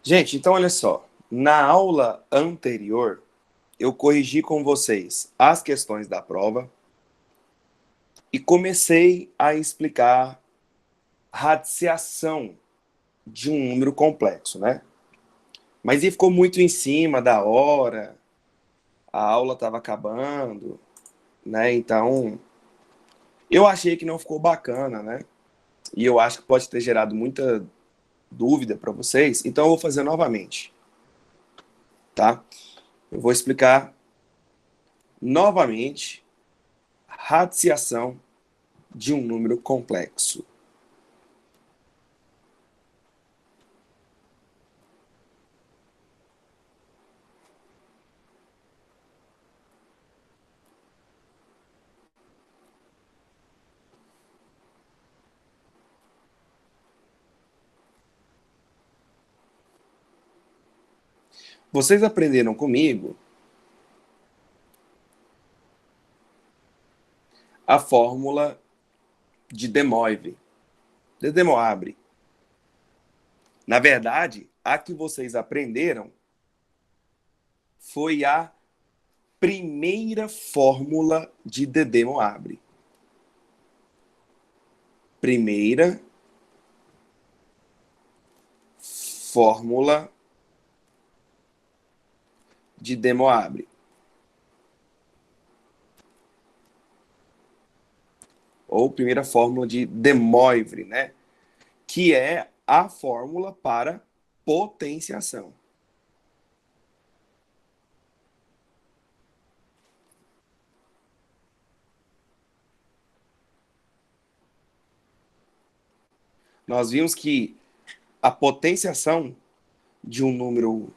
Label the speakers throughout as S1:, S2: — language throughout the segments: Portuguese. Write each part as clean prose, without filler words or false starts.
S1: Gente, então olha só. Na aula anterior, eu corrigi com vocês as questões da prova e comecei a explicar radiciação de um número complexo, né? Mas aí ficou muito em cima da hora, a aula estava acabando, né? Então, eu achei que não ficou bacana, né? E eu acho que pode ter gerado muita dúvida para vocês, então eu vou fazer novamente, tá? Eu vou explicar novamente radiciação de um número complexo. Vocês aprenderam comigo a fórmula de De Moivre, de De Moivre. Na verdade, a que vocês aprenderam foi a primeira fórmula de De Moivre. Primeira fórmula de De Moivre. Ou primeira fórmula de De Moivre, né? Que é a fórmula para potenciação. Nós vimos que a potenciação de um número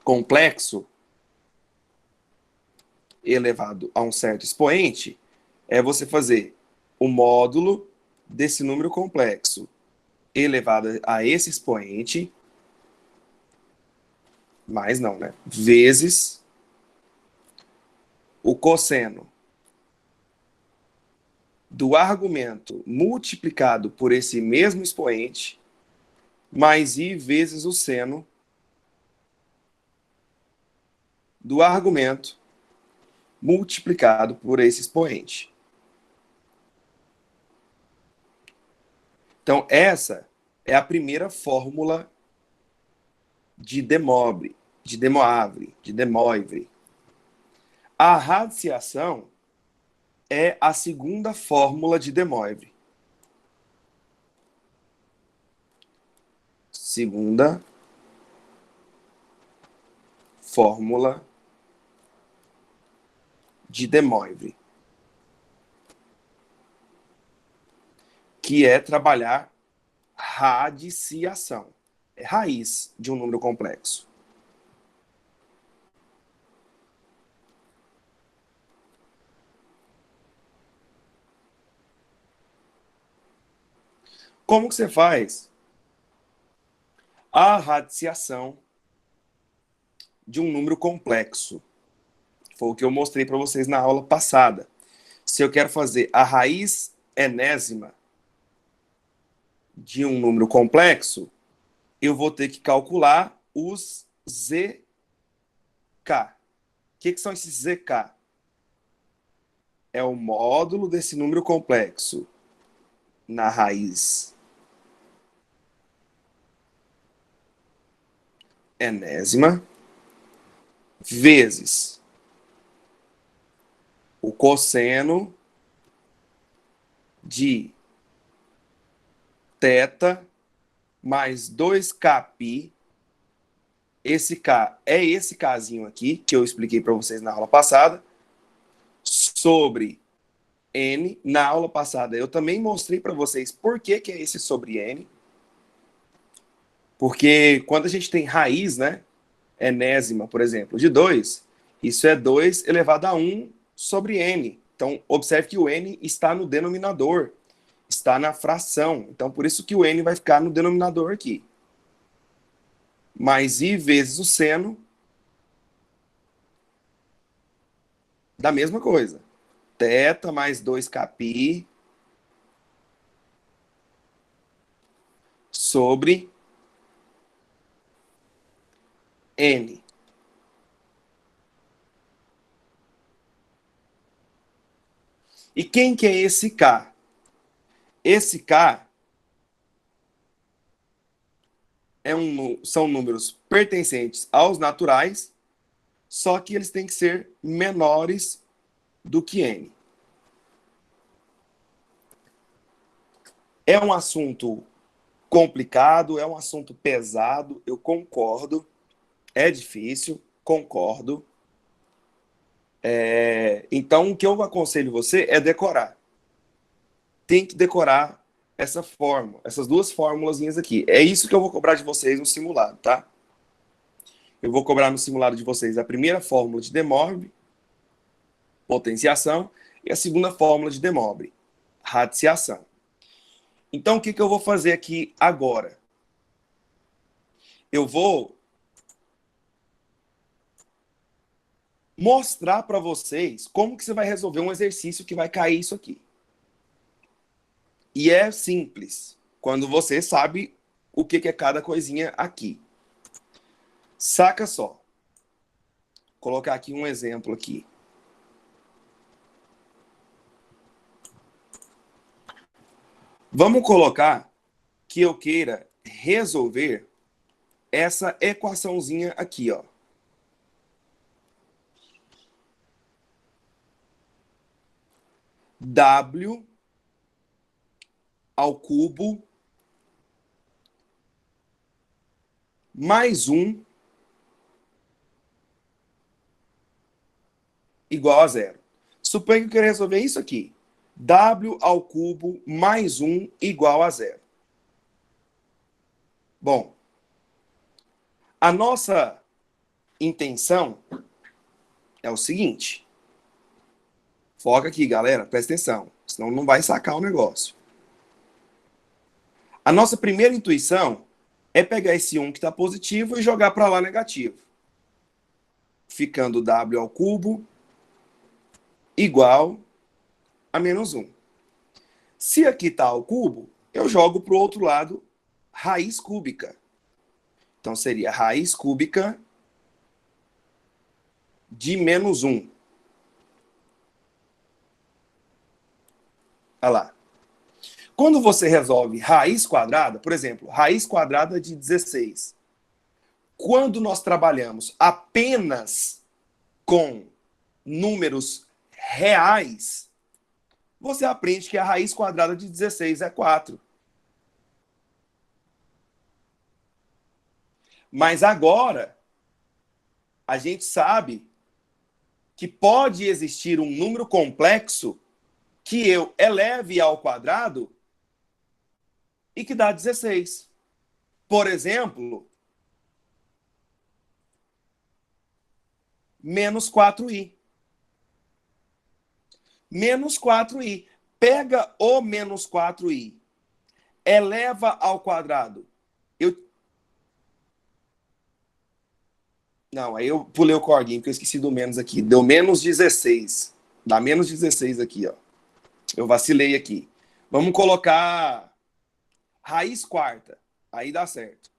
S1: complexo elevado a um certo expoente é você fazer o módulo desse número complexo elevado a esse expoente, mais não, né? Vezes o cosseno do argumento multiplicado por esse mesmo expoente, mais i vezes o seno do argumento multiplicado por esse expoente. Então, essa é a primeira fórmula de De Moivre, de De Moivre. A radiciação é a segunda fórmula de De Moivre. Segunda fórmula de De Moivre, que é trabalhar radiciação. É raiz de um número complexo. Como que você faz a radiciação de um número complexo? Foi o que eu mostrei para vocês na aula passada. Se eu quero fazer a raiz enésima de um número complexo, eu vou ter que calcular os zk. O que são esses zk? É o módulo desse número complexo na raiz enésima vezes o cosseno de θ mais 2kπ. Esse K é esse Kzinho aqui, que eu expliquei para vocês na aula passada, sobre N. Na aula passada eu também mostrei para vocês por que é esse sobre N. Porque quando a gente tem raiz, né, enésima, por exemplo, de 2, isso é 2 elevado a 1 sobre N. Então, observe que o N está no denominador, está na fração. Então, por isso que o N vai ficar no denominador aqui. Mais I vezes o seno da mesma coisa. Θ mais 2kπ sobre N. E quem que é esse K? Esse K são números pertencentes aos naturais, só que eles têm que ser menores do que N. É um assunto complicado, é um assunto pesado, eu concordo. É difícil, concordo. Então, o que eu aconselho você é decorar. Tem que decorar essa fórmula, essas duas fórmulas aqui. É isso que eu vou cobrar de vocês no simulado, tá? Eu vou cobrar no simulado de vocês a primeira fórmula de De Morgan, potenciação, e a segunda fórmula de De Morgan, radiciação. Então, o que eu vou fazer aqui agora? Eu vou mostrar para vocês como que você vai resolver um exercício que vai cair isso aqui. E é simples, quando você sabe o que é cada coisinha aqui. Saca só. Vou colocar aqui um exemplo aqui. Vamos colocar que eu queira resolver essa equaçãozinha aqui, ó. W ao cubo mais 1 igual a zero. Suponha que eu quero resolver isso aqui. W ao cubo mais 1 igual a zero. Bom, a nossa intenção é o seguinte. Foca aqui, galera, presta atenção, senão não vai sacar o negócio. A nossa primeira intuição é pegar esse 1 que está positivo e jogar para lá negativo. Ficando W ao cubo igual a menos 1. Se aqui está ao cubo, eu jogo para o outro lado raiz cúbica. Então, seria raiz cúbica de menos 1. Olha lá. Quando você resolve raiz quadrada, por exemplo, raiz quadrada de 16. Quando nós trabalhamos apenas com números reais, você aprende que a raiz quadrada de 16 é 4. Mas agora, a gente sabe que pode existir um número complexo que eu eleve ao quadrado e que dá 16. Por exemplo, menos 4i. Menos 4i. Pega o menos 4i, eleva ao quadrado. Não, aí eu pulei o corguinho, porque eu esqueci do menos aqui. Deu menos 16. Dá menos 16 aqui, ó. Eu vacilei aqui. Vamos colocar raiz quarta. Aí dá certo.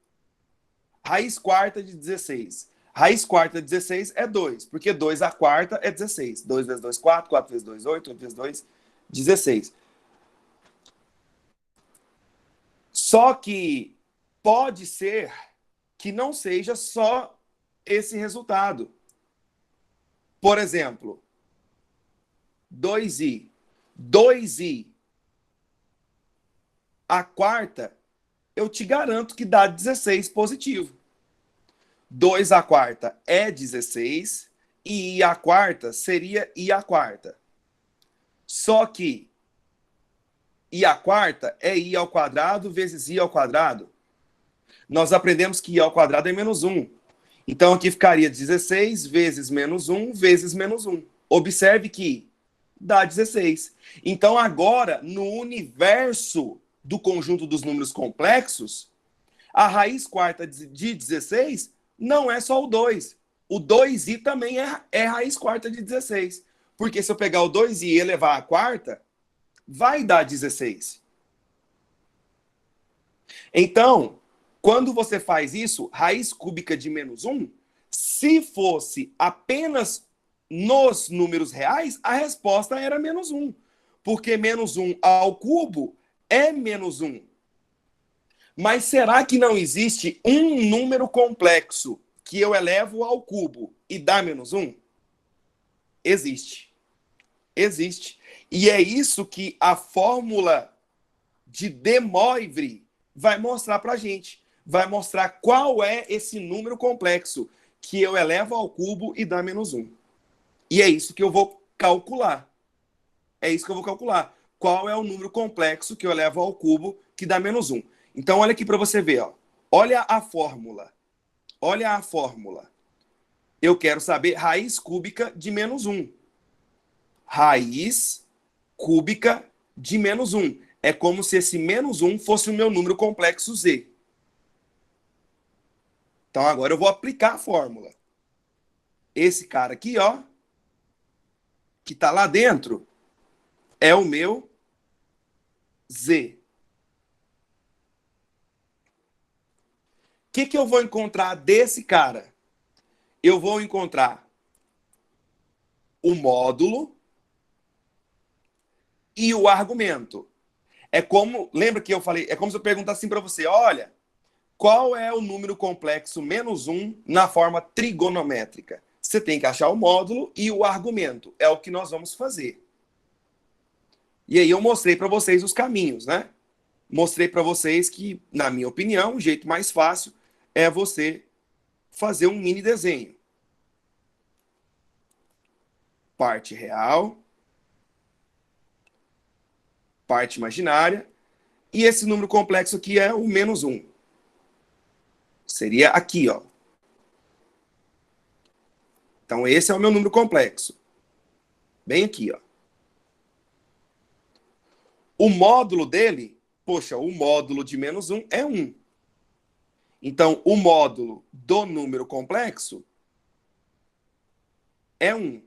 S1: Raiz quarta de 16. Raiz quarta de 16 é 2, porque 2 a quarta é 16. 2 vezes 2, 4. 4 vezes 2, 8. 8 vezes 2, 16. Só que pode ser que não seja só esse resultado. Por exemplo, 2i. 2i a quarta, eu te garanto que dá 16 positivo. 2 a quarta é 16 e i a quarta seria i a quarta. Só que i a quarta é i ao quadrado vezes i ao quadrado. Nós aprendemos que i ao quadrado é menos 1. Então, aqui ficaria 16 vezes menos 1 vezes menos 1. Observe que dá 16. Então, agora, no universo do conjunto dos números complexos, a raiz quarta de 16 não é só o 2. O 2i também é raiz quarta de 16. Porque se eu pegar o 2i e elevar a quarta, vai dar 16. Então, quando você faz isso, raiz cúbica de menos 1, Se fosse apenas nos números reais, a resposta era menos 1. Porque menos 1 ao cubo é menos 1. Mas será que não existe um número complexo que eu elevo ao cubo e dá menos 1? Existe. Existe. E é isso que a fórmula de De Moivre vai mostrar para a gente. Vai mostrar qual é esse número complexo que eu elevo ao cubo e dá menos 1. E é isso que eu vou calcular. É isso que eu vou calcular. Qual é o número complexo que eu elevo ao cubo que dá menos 1. Então, olha aqui para você ver. Ó. Olha a fórmula. Olha a fórmula. Eu quero saber raiz cúbica de menos 1. Raiz cúbica de menos 1. É como se esse menos 1 fosse o meu número complexo Z. Então, agora eu vou aplicar a fórmula. Esse cara aqui, ó, que está lá dentro, é o meu Z. O que eu vou encontrar desse cara? Eu vou encontrar o módulo e o argumento. É como, lembra que eu falei, é como se eu perguntasse assim para você, olha, qual é o número complexo menos 1 na forma trigonométrica? Você tem que achar o módulo e o argumento. É o que nós vamos fazer. E aí eu mostrei para vocês os caminhos, né? Mostrei para vocês que, na minha opinião, o jeito mais fácil é você fazer um mini desenho. Parte real, parte imaginária, e esse número complexo aqui é o menos 1. Seria aqui, ó. Então, esse é o meu número complexo. Bem aqui, ó. O módulo dele, poxa, o módulo de menos 1 é 1. Então, o módulo do número complexo é 1.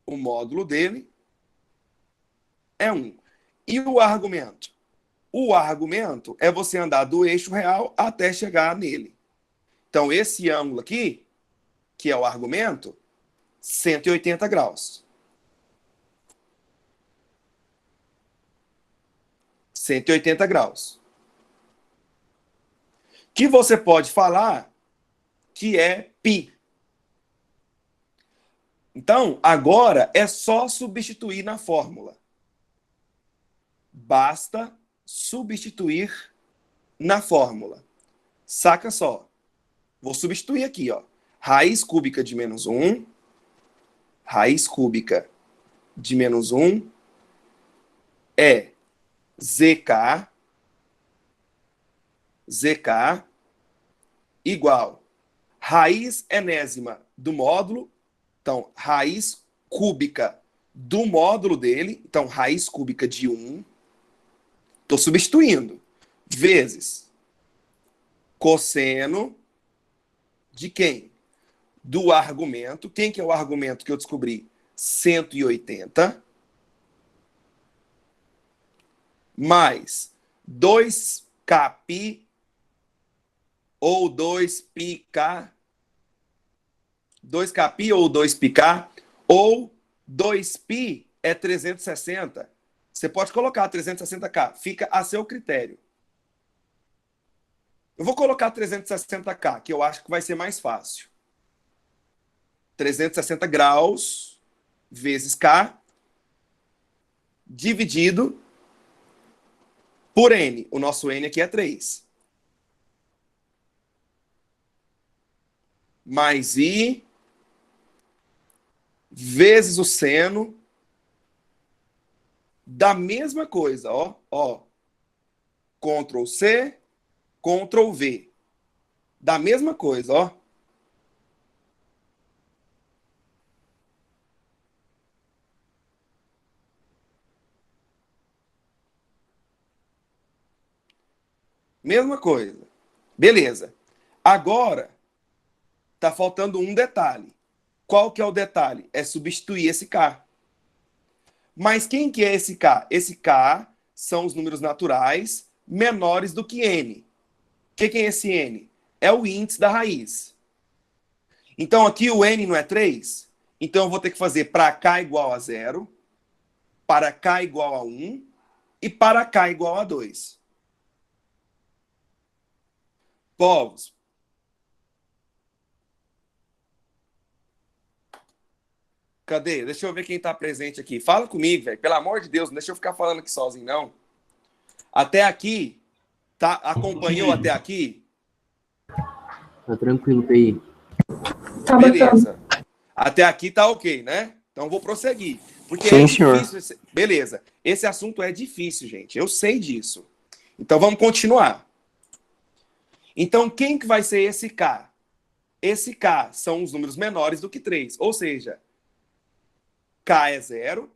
S1: O módulo dele é 1. E o argumento? O argumento é você andar do eixo real até chegar nele. Então, esse ângulo aqui, que é o argumento, 180 graus. 180 graus. Que você pode falar que é π. Então, agora é só substituir na fórmula. Basta substituir na fórmula. Saca só. Vou substituir aqui, ó. Raiz cúbica de menos 1. Raiz cúbica de menos 1 é ZK. ZK igual raiz enésima do módulo. Então, raiz cúbica do módulo dele. Então, raiz cúbica de 1. Estou substituindo. Vezes cosseno de quem? Do argumento. Quem que é o argumento que eu descobri? 180. Mais 2kπ ou 2πk. 2kπ ou 2πk. Ou 2π é 360. Você pode colocar 360k. Fica a seu critério. Eu vou colocar 360k, que eu acho que vai ser mais fácil. 360 graus vezes k dividido por n. O nosso n aqui é 3. Mais i vezes o seno da mesma coisa, ó. Ctrl C, Ctrl V. Da mesma coisa, ó. Mesma coisa. Beleza. Agora, tá faltando um detalhe. Qual que é o detalhe? É substituir esse K. Mas quem que é esse K? Esse K são os números naturais menores do que N. O que é esse N? é o índice da raiz. Então, aqui o n não é 3. Então, eu vou ter que fazer para k igual a 0, para k igual a 1 e para k igual a 2. Povos. Cadê? Deixa eu ver quem está presente aqui. Fala comigo, velho. Pelo amor de Deus, não deixa eu ficar falando aqui sozinho, não. Até aqui, tá? Acompanhou até aqui?
S2: Tá tranquilo, PI.
S3: Tá
S1: Beleza.
S3: bacana.
S1: Até aqui tá ok, né? Então vou prosseguir. Porque
S2: Sim,
S1: é difícil.
S2: senhor.
S1: Beleza. Esse assunto é difícil, gente. Eu sei disso. Então vamos continuar. Então quem que vai ser esse K? Esse K são os números menores do que 3. Ou seja, K é 0,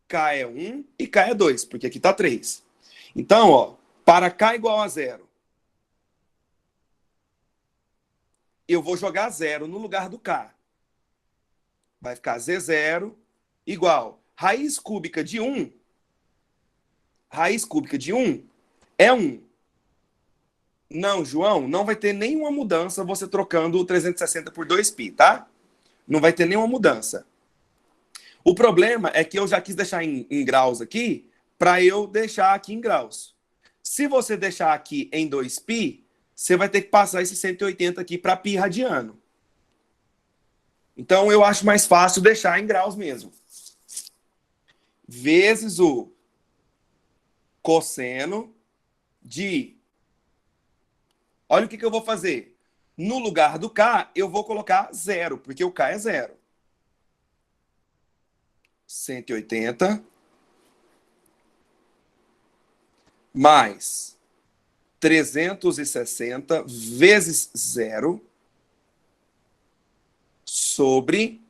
S1: K é 1 e K é 2, porque aqui tá 3. Então, ó, para K igual a 0, eu vou jogar 0 no lugar do K. Vai ficar Z0 igual raiz cúbica de 1. Raiz cúbica de 1 é 1. Não, João, não vai ter nenhuma mudança você trocando o 360 por 2π, tá? Não vai ter nenhuma mudança. O problema é que eu já quis deixar em graus aqui para eu deixar aqui em graus. Se você deixar aqui em 2π, você vai ter que passar esse 180 aqui para π radiano. Então, eu acho mais fácil deixar em graus mesmo. Vezes o cosseno de... Olha o que eu vou fazer. No lugar do K, eu vou colocar 0, porque o K é 0. 180 mais 360 vezes 0 sobre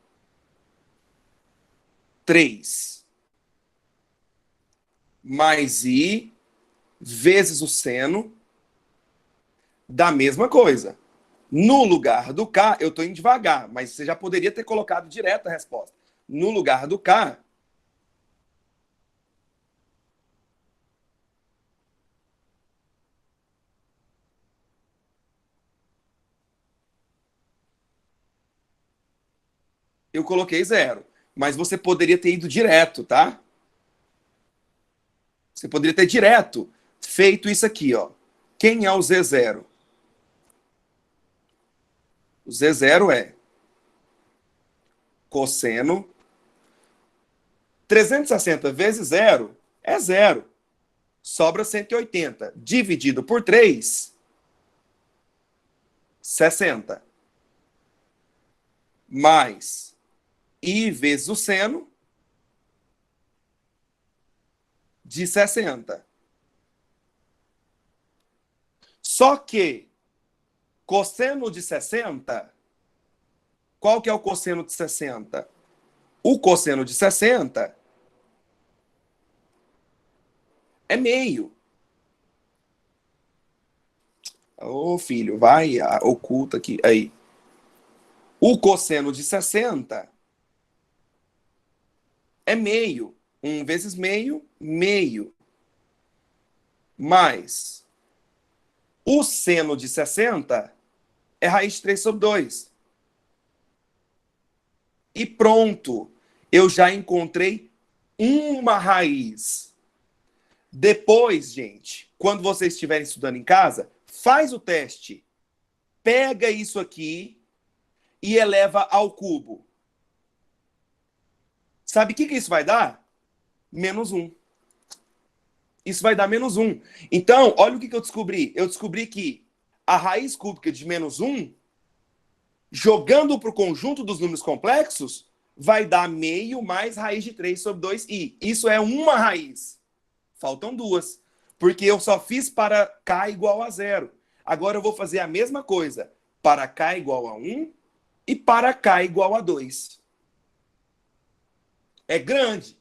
S1: 3 mais I vezes o seno da mesma coisa. No lugar do K, eu estou indo devagar, mas você já poderia ter colocado direto a resposta. No lugar do K, eu coloquei 0. Mas você poderia ter ido direto, tá? Você poderia ter direto feito isso aqui, ó. Quem é o Z0? O Z0 é cosseno. 360 vezes 0 é 0. Sobra 180. Dividido por 3, 60. Mais I vezes o seno de 60. Só que cosseno de 60, qual que é o cosseno de 60? O cosseno de 60 é meio. Ô, filho, vai, oculta aqui. Aí. O cosseno de 60 é meio. 1 vezes meio, meio. Mais o seno de 60 é raiz de 3 sobre 2. E pronto. Eu já encontrei uma raiz. Depois, gente, quando vocês estiverem estudando em casa, faz o teste. Pega isso aqui e eleva ao cubo. Sabe o que isso vai dar? Menos 1. Isso vai dar menos 1. Então, olha o que eu descobri. Eu descobri que a raiz cúbica de menos 1, jogando para o conjunto dos números complexos, vai dar meio mais raiz de 3 sobre 2i. Isso é uma raiz. Faltam duas. Porque eu só fiz para k igual a 0. Agora eu vou fazer a mesma coisa para k igual a 1 e para k igual a 2. É grande.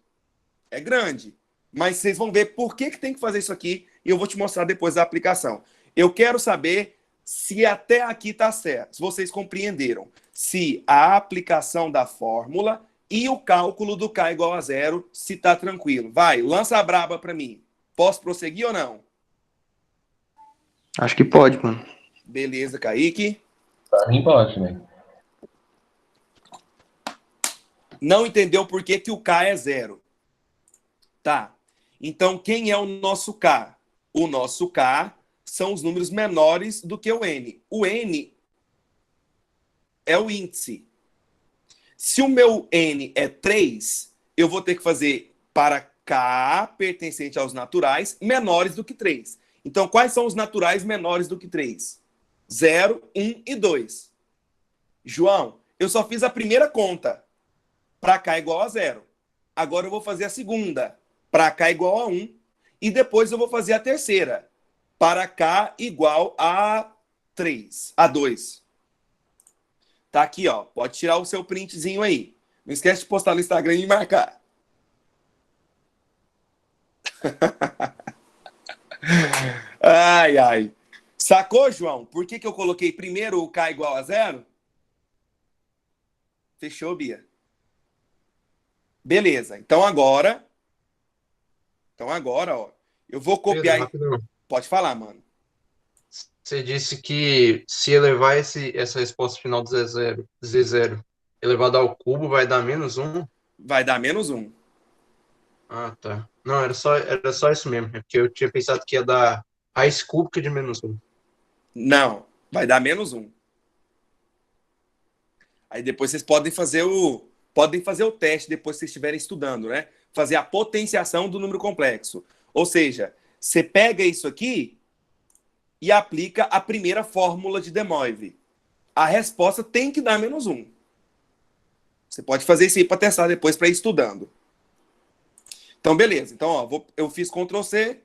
S1: É grande. Mas vocês vão ver por que tem que fazer isso aqui e eu vou te mostrar depois da aplicação. Eu quero saber se até aqui está certo, se vocês compreenderam. Se a aplicação da fórmula e o cálculo do k igual a 0, se está tranquilo. Vai, lança a braba para mim. Posso prosseguir ou não?
S2: Acho que pode, mano.
S1: Beleza, Kaique.
S3: Pra mim pode, né?
S1: Não entendeu por que o K é 0. Tá. Então, quem é o nosso K? O nosso K são os números menores do que o N. O N é o índice. Se o meu N é 3, eu vou ter que fazer para K pertencente aos naturais menores do que 3. Então, quais são os naturais menores do que 3? 0, 1 e 2. João, eu só fiz a primeira conta. Para K igual a 0. Agora eu vou fazer a segunda. Para K igual a 1. E depois eu vou fazer a terceira. Para K igual a 3. A 2. Tá aqui, ó. Pode tirar o seu printzinho aí. Não esquece de postar no Instagram e marcar. Ai, ai. Sacou, João? Por que eu coloquei primeiro o K igual a 0? Fechou, Bia? Beleza. Então agora, ó, eu vou copiar.
S4: Pedro,
S1: Pode falar, mano.
S4: você disse que se elevar essa resposta final do Z0 elevado ao cubo vai dar -1?
S1: Vai dar -1.
S4: Ah, tá. Não, era só isso mesmo. É porque eu tinha pensado que ia dar raiz cúbica de -1.
S1: Não, vai dar -1. Aí depois vocês podem fazer o teste depois que vocês estiverem estudando, né? Fazer a potenciação do número complexo. Ou seja, você pega isso aqui e aplica a primeira fórmula de De Moivre. A resposta tem que dar -1. Você pode fazer isso aí para testar depois para ir estudando. Então, beleza. Então, ó, eu fiz Ctrl C,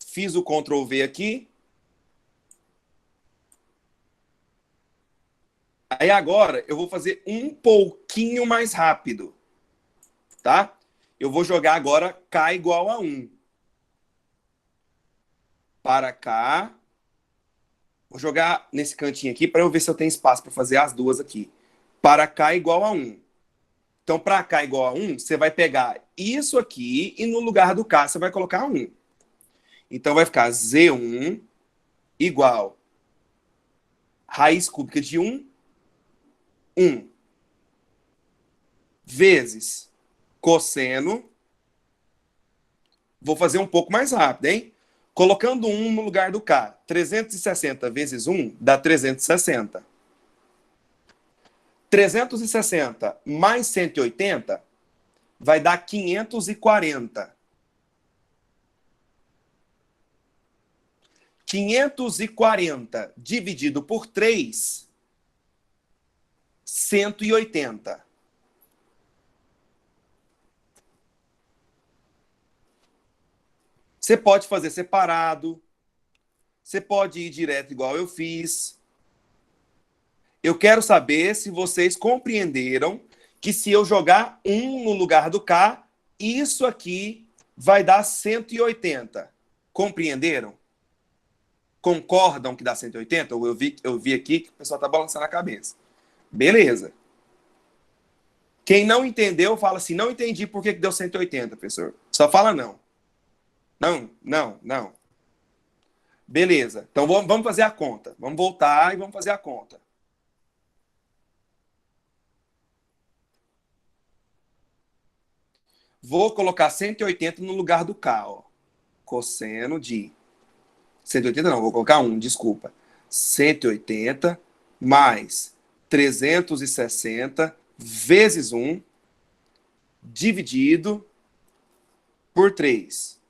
S1: fiz o Ctrl V aqui. Aí agora eu vou fazer um pouquinho mais rápido, tá? Eu vou jogar agora K igual a 1. Para K. Vou jogar nesse cantinho aqui para eu ver se eu tenho espaço para fazer as duas aqui. Para K igual a 1. Então, para K igual a 1, você vai pegar isso aqui e no lugar do K você vai colocar 1. Então, vai ficar Z1 igual raiz cúbica de 1, 1, vezes cosseno. Vou fazer um pouco mais rápido, hein? Colocando 1 no lugar do K. 360 vezes 1 dá 360. 360 mais 180 vai dar 540. 540 dividido por 3, 180. Você pode fazer separado. Você pode ir direto igual eu fiz. Eu quero saber se vocês compreenderam que se eu jogar 1 no lugar do K, isso aqui vai dar 180. Compreenderam? Concordam que dá 180? Eu vi aqui que o pessoal está balançando a cabeça. Beleza. Quem não entendeu, fala assim, não entendi por que deu 180, professor. Só fala não. Não. Beleza. Então vamos fazer a conta. Vamos voltar e vamos fazer a conta. Vou colocar 180 no lugar do K, ó. Cosseno de 180 não, vou colocar 1, desculpa. 180 mais 360 vezes 1 dividido por 3.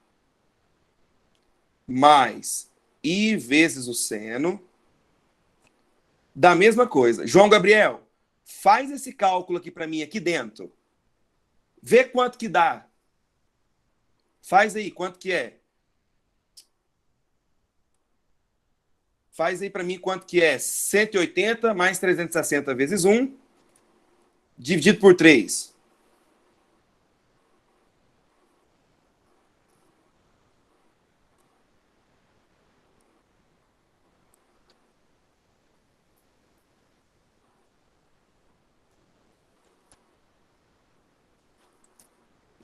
S1: Mais I vezes o seno. Da mesma coisa. João Gabriel, faz esse cálculo aqui para mim, aqui dentro. Vê quanto que dá. Faz aí, quanto que é? Faz aí para mim quanto que é 180 mais 360 vezes 1, dividido por 3.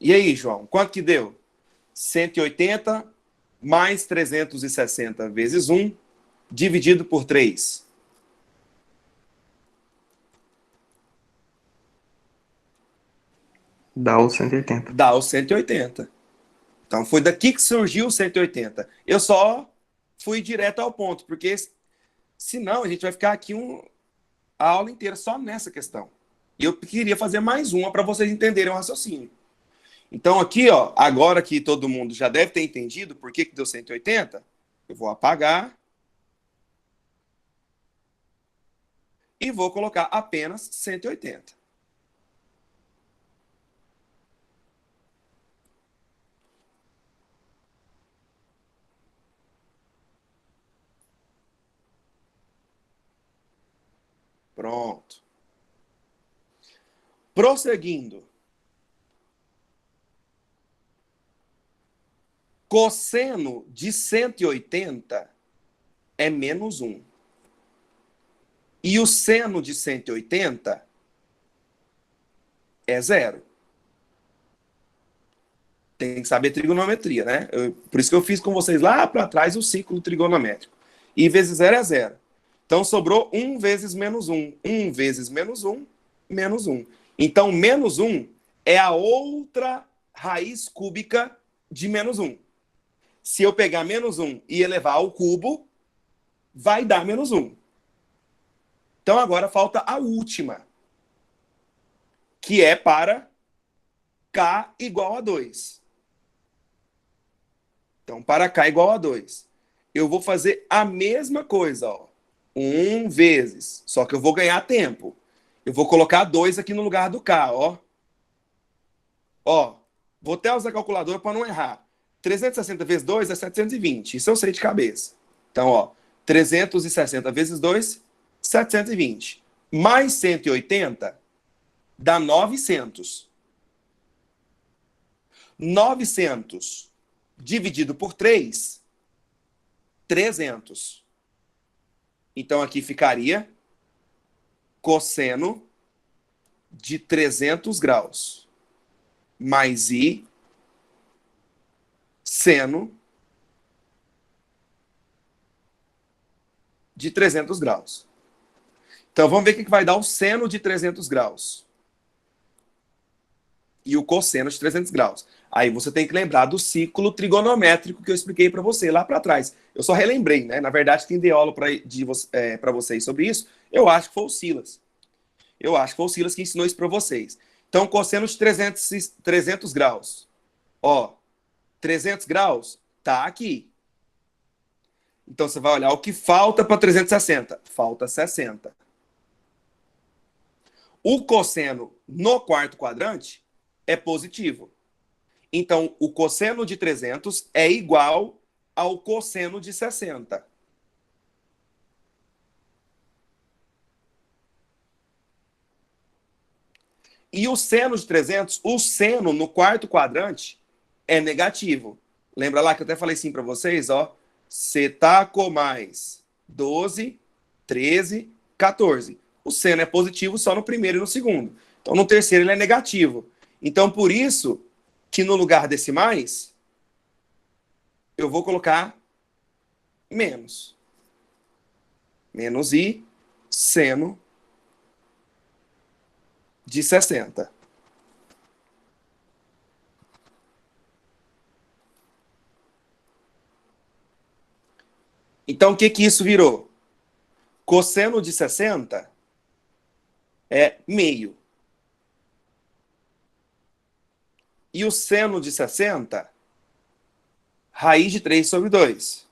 S1: E aí, João, quanto que deu? 180 mais 360 vezes 1, dividido por 3.
S4: Dá os 180.
S1: Dá os 180. Então, foi daqui que surgiu o 180. Eu só fui direto ao ponto, porque senão a gente vai ficar aqui a aula inteira só nessa questão. E eu queria fazer mais uma para vocês entenderem o raciocínio. Então, aqui, ó, agora que todo mundo já deve ter entendido por que deu 180, eu vou apagar e vou colocar apenas 180. Pronto. Prosseguindo. Cosseno de 180 é menos 1. E o seno de 180 é 0. Tem que saber trigonometria, né? Por isso que eu fiz com vocês lá para trás o ciclo trigonométrico. I vezes 0 é 0. Então, sobrou 1 vezes menos 1. 1 vezes menos 1, menos 1. Então, menos 1 é a outra raiz cúbica de menos 1. Se eu pegar menos 1 e elevar ao cubo, vai dar menos 1. Então, agora falta a última, que é para k igual a 2. Então, para k igual a 2, eu vou fazer a mesma coisa, ó. 1 vezes, só que eu vou ganhar tempo. Eu vou colocar 2 aqui no lugar do k, ó. Ó, vou até usar a calculadora para não errar. 360 vezes 2 é 720, isso eu sei de cabeça. Então, ó, 360 vezes 2, 720. Mais 180 dá 900. 900 dividido por 3, 300. Então, aqui ficaria cosseno de 300 graus mais I seno de 300 graus. Então, vamos ver o que vai dar o seno de 300 graus. E o cosseno de 300 graus. Aí você tem que lembrar do ciclo trigonométrico que eu expliquei para você lá para trás. Eu só relembrei, né? Na verdade, quem deu aula para vocês sobre isso, eu acho que foi o Silas. Eu acho que foi o Silas que ensinou isso para vocês. Então, cosseno de 300 graus. Ó, 300 graus tá aqui. Então, você vai olhar o que falta para 360. Falta 60. O cosseno no quarto quadrante é positivo. Então, o cosseno de 300 é igual ao cosseno de 60. E o seno de 300, o seno no quarto quadrante é negativo. Lembra lá que eu até falei assim para vocês, ó. Setaco mais 12, 13, 14. O seno é positivo só no primeiro e no segundo. Então, no terceiro ele é negativo. Então, por isso que no lugar desse mais, eu vou colocar menos. Menos I seno de 60. Então, o que isso virou? Cosseno de 60 é meio. E o seno de 60, raiz de 3 sobre 2.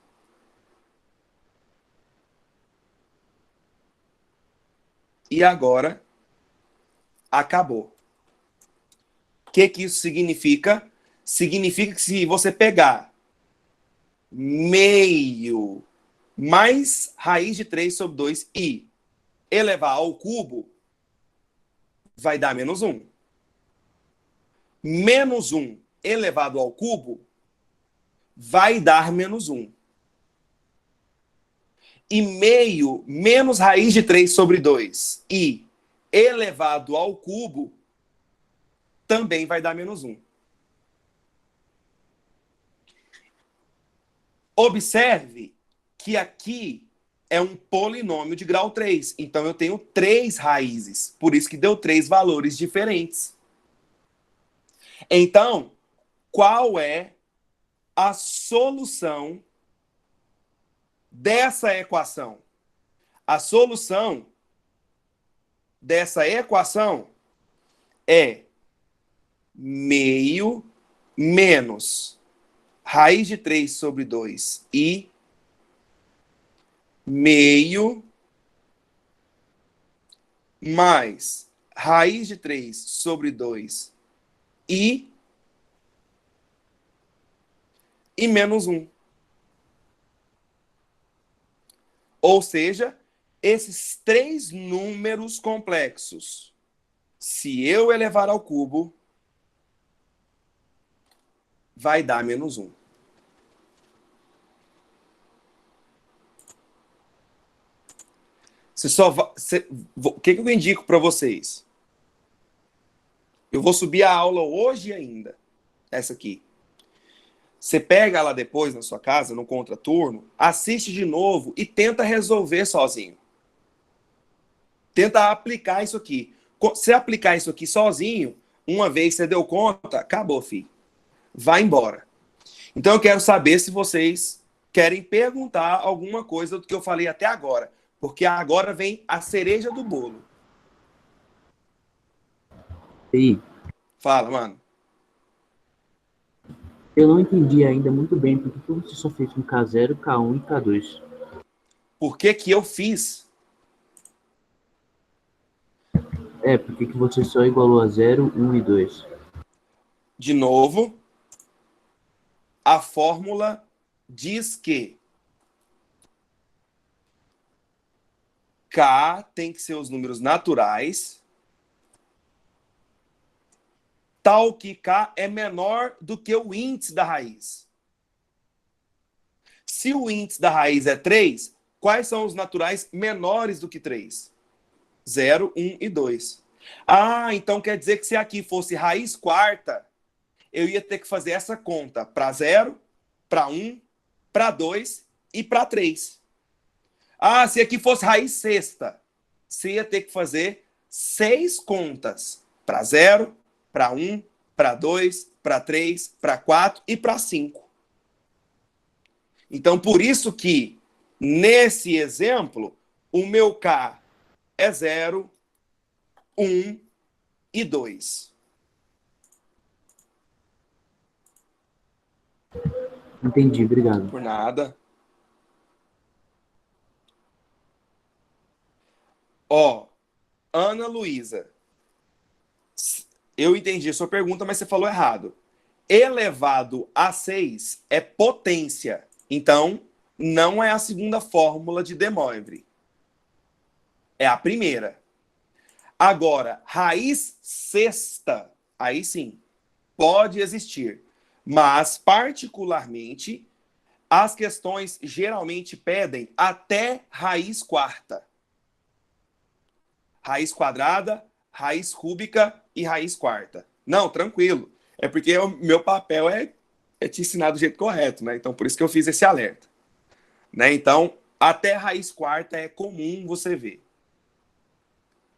S1: E agora, acabou. O que isso significa? Significa que se você pegar meio mais raiz de 3 sobre 2 e elevar ao cubo, vai dar menos 1. Menos 1 elevado ao cubo vai dar menos 1. E meio menos raiz de 3 sobre 2 e elevado ao cubo também vai dar menos 1. Observe que aqui é um polinômio de grau 3. Então, eu tenho 3 raízes. Por isso que deu 3 valores diferentes. Então, qual é a solução dessa equação? A solução dessa equação é meio menos raiz de 3 sobre 2 e meio mais raiz de 3 sobre 2 e menos 1. Ou seja, esses 3 números complexos, se eu elevar ao cubo, vai dar menos 1. O que eu indico para vocês? Eu vou subir a aula hoje ainda, essa aqui. Você pega ela depois na sua casa, no contraturno, assiste de novo e tenta resolver sozinho. Tenta aplicar isso aqui. Se aplicar isso aqui sozinho, uma vez você deu conta, acabou, filho. Vai embora. Então eu quero saber se vocês querem perguntar alguma coisa do que eu falei até agora. Porque agora vem a cereja do bolo.
S2: TI,
S1: Fala, mano.
S2: eu não entendi ainda muito bem por que você só fez com K0, K1 e K2.
S1: Por que que eu fiz?
S2: Por que você só igualou a 0, 1 e 2?
S1: De novo, a fórmula diz que K tem que ser os números naturais, tal que K é menor do que o índice da raiz. Se o índice da raiz é 3, quais são os naturais menores do que 3? 0, 1 e 2. Ah, então quer dizer que se aqui fosse raiz quarta, eu ia ter que fazer essa conta para 0, para 1, para 2 e para 3. Ah, se aqui fosse raiz sexta, você ia ter que fazer 6 contas para 0, para 1, para 2, para 3, para 4 e para 5. Então, por isso que, nesse exemplo, o meu K é 0, 1 e 2.
S2: Entendi, obrigado.
S1: Por nada. Ó, Ana Luísa, eu entendi a sua pergunta, mas você falou errado. Elevado a 6 é potência. Então, não é a segunda fórmula de De Moivre. É a primeira. Agora, raiz sexta, aí sim, pode existir. Mas, particularmente, as questões geralmente pedem até raiz quarta. Raiz quadrada, raiz cúbica e raiz quarta. Não, tranquilo. É porque o meu papel é te ensinar do jeito correto, né? Então, por isso que eu fiz esse alerta. Né? Então, até raiz quarta é comum você ver.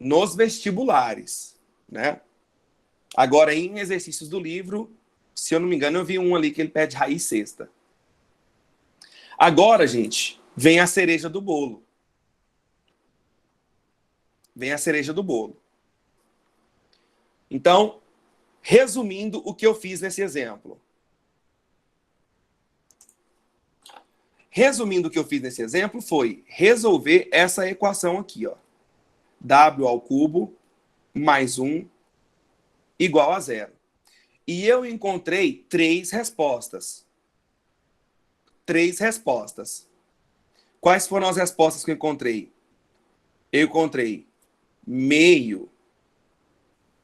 S1: Nos vestibulares, né? Agora, em exercícios do livro, se eu não me engano, eu vi um ali que ele pede raiz sexta. Agora, gente, vem a cereja do bolo. Vem a cereja do bolo. Então, resumindo o que eu fiz nesse exemplo. Resumindo o que eu fiz nesse exemplo foi resolver essa equação aqui, ó. W ao cubo mais 1 igual a 0. E eu encontrei 3 respostas. 3 respostas. Quais foram as respostas que eu encontrei? Eu encontrei meio.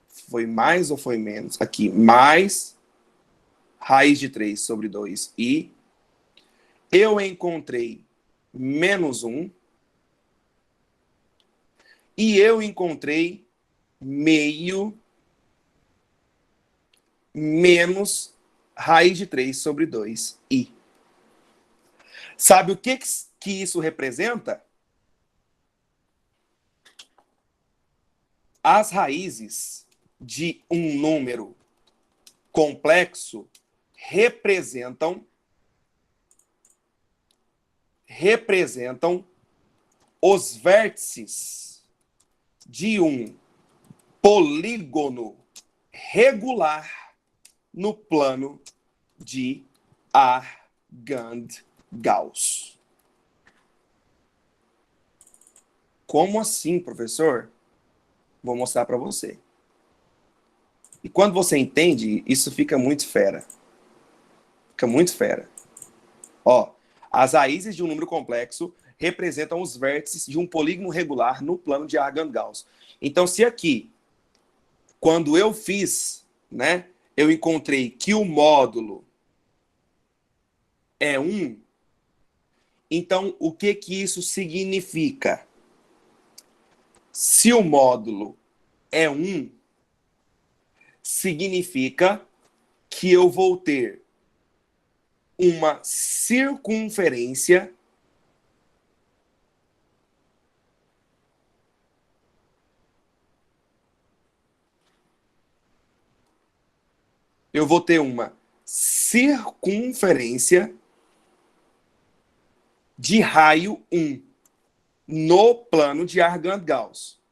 S1: Foi mais ou foi menos? Aqui, mais raiz de 3 sobre 2 e eu encontrei menos 1 e eu encontrei meio menos raiz de 3 sobre 2i. Sabe o que isso representa? As raízes de um número complexo representam os vértices de um polígono regular no plano de Argand-Gauss. Como assim, professor? Vou mostrar para você. E quando você entende, isso fica muito fera. Fica muito fera. Ó, as raízes de um número complexo representam os vértices de um polígono regular no plano de Argand-Gauss. Então, se aqui, quando eu fiz, né, eu encontrei que o módulo é 1, então o que que isso significa? Se o módulo é 1, significa que eu vou ter uma circunferência de raio 1 no plano de Argand-Gauss.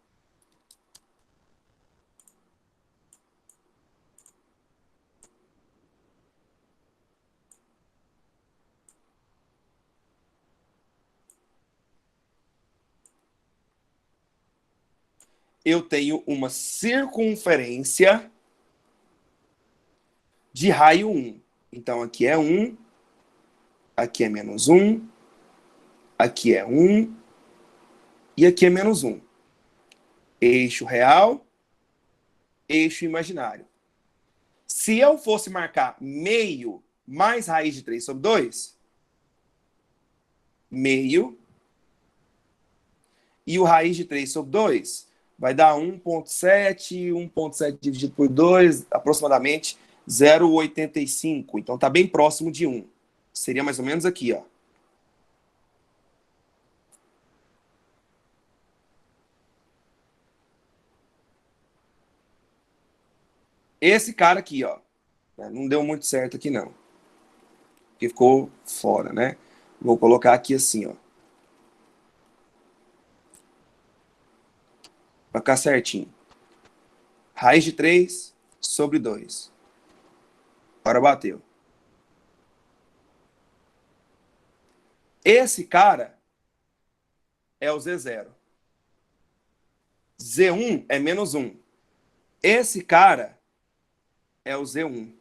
S1: Eu tenho uma circunferência de raio 1. Então, aqui é 1, aqui é menos 1, aqui é 1 e aqui é menos 1. Eixo real, eixo imaginário. Se eu fosse marcar meio mais raiz de 3 sobre 2, meio, e o raiz de 3 sobre 2 vai dar 1,7 dividido por 2, aproximadamente 0,85. Então, está bem próximo de 1. Seria mais ou menos aqui, ó. Esse cara aqui, ó, não deu muito certo aqui, não. Porque ficou fora, né? Vou colocar aqui assim, ó. Vai ficar certinho. Raiz de 3 sobre 2. Agora bateu. Esse cara é o Z0. Z1 é menos 1. Esse cara é o Z1.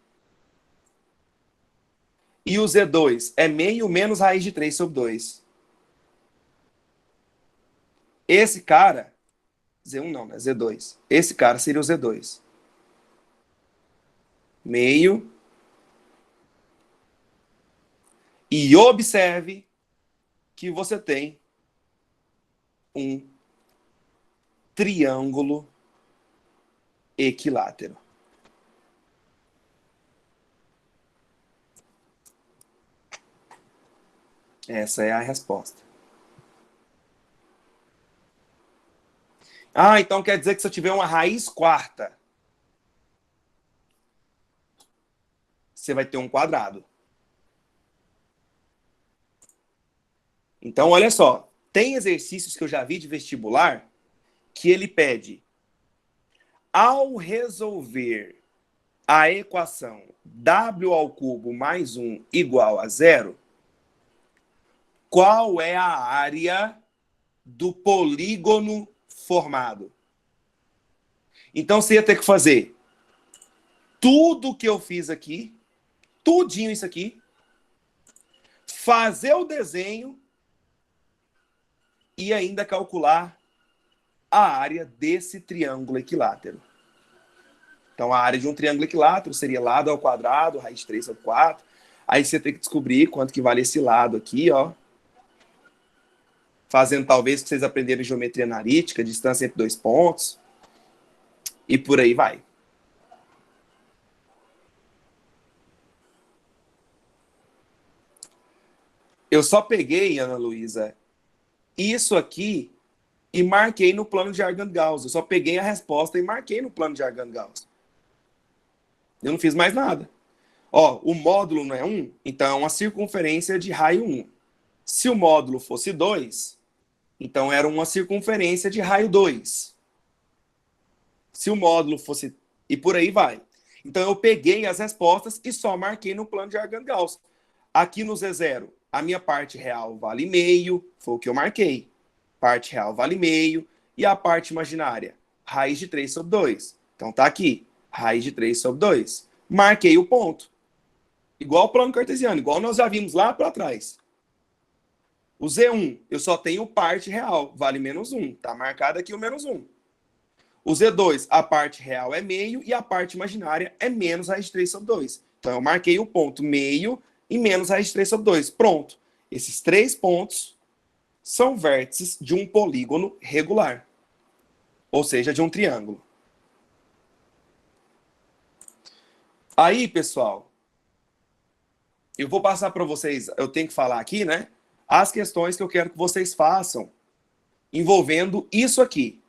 S1: E o Z2 é meio menos raiz de 3 sobre 2. Esse cara, Z1 não, né? Z2. Esse cara seria o Z2. Meio. E observe que você tem um triângulo equilátero. Essa é a resposta. Ah, então quer dizer que se eu tiver uma raiz quarta, você vai ter um quadrado. Então, olha só. Tem exercícios que eu já vi de vestibular que ele pede, ao resolver a equação w ao cubo mais 1 igual a 0, qual é a área do polígono formado? Então, você ia ter que fazer tudo que eu fiz aqui, tudinho isso aqui, fazer o desenho e ainda calcular a área desse triângulo equilátero. Então, a área de um triângulo equilátero seria lado ao quadrado, raiz de 3 sobre 4. Aí você tem que descobrir quanto que vale esse lado aqui, ó. Fazendo talvez que vocês aprenderam geometria analítica, distância entre dois pontos. E por aí vai. Eu só peguei, Ana Luísa, isso aqui e marquei no plano de Argand-Gauss. Eu só peguei a resposta e marquei no plano de Argand-Gauss. Eu não fiz mais nada. Ó, o módulo não é 1, então é uma circunferência de raio 1. Se o módulo fosse 2, então era uma circunferência de raio 2. Se o módulo fosse... E por aí vai. Então eu peguei as respostas e só marquei no plano de Argand-Gauss. Aqui no Z0, a minha parte real vale meio, foi o que eu marquei. Parte real vale meio. E a parte imaginária? Raiz de 3 sobre 2. Então tá aqui. Raiz de 3 sobre 2. Marquei o ponto. Igual o plano cartesiano, igual nós já vimos lá para trás. O Z1, eu só tenho parte real, vale menos 1. Tá marcado aqui o menos 1. O Z2, a parte real é meio e a parte imaginária é menos raiz de 3 sobre 2. Então eu marquei o ponto meio e menos raiz de 3 sobre 2. Pronto. Esses 3 pontos são vértices de um polígono regular. Ou seja, de um triângulo. Aí, pessoal, eu vou passar para vocês, eu tenho que falar aqui, né? As questões que eu quero que vocês façam envolvendo isso aqui.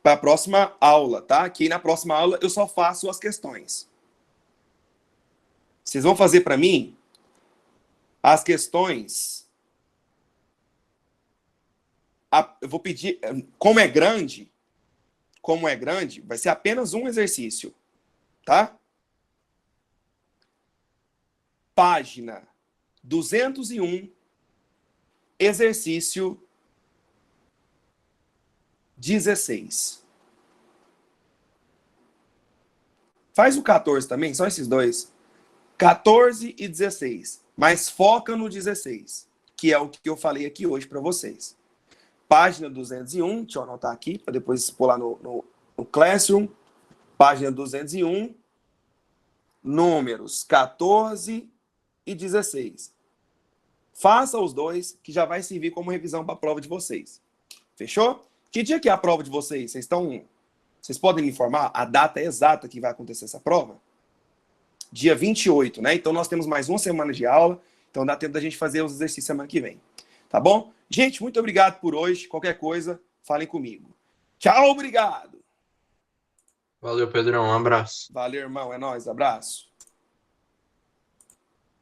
S1: Para a próxima aula, tá? Aqui na próxima aula eu só faço as questões. Vocês vão fazer para mim as questões. Eu vou pedir, como é grande, vai ser apenas um exercício, tá? Página 201, exercício 16. Faz o 14 também, só esses dois. 14 e 16. Mas foca no 16, que é o que eu falei aqui hoje para vocês. Página 201, deixa eu anotar aqui, para depois pular no Classroom. Página 201, números 14 e 16. Faça os dois, que já vai servir como revisão para a prova de vocês. Fechou? Que dia que é a prova de vocês? Vocês podem me informar a data exata que vai acontecer essa prova? Dia 28, né? Então nós temos mais uma semana de aula, então dá tempo da gente fazer os exercícios semana que vem. Tá bom? Gente, muito obrigado por hoje. Qualquer coisa, falem comigo. Tchau, obrigado.
S4: Valeu, Pedrão. Um abraço.
S1: Valeu, irmão. É nóis. Abraço.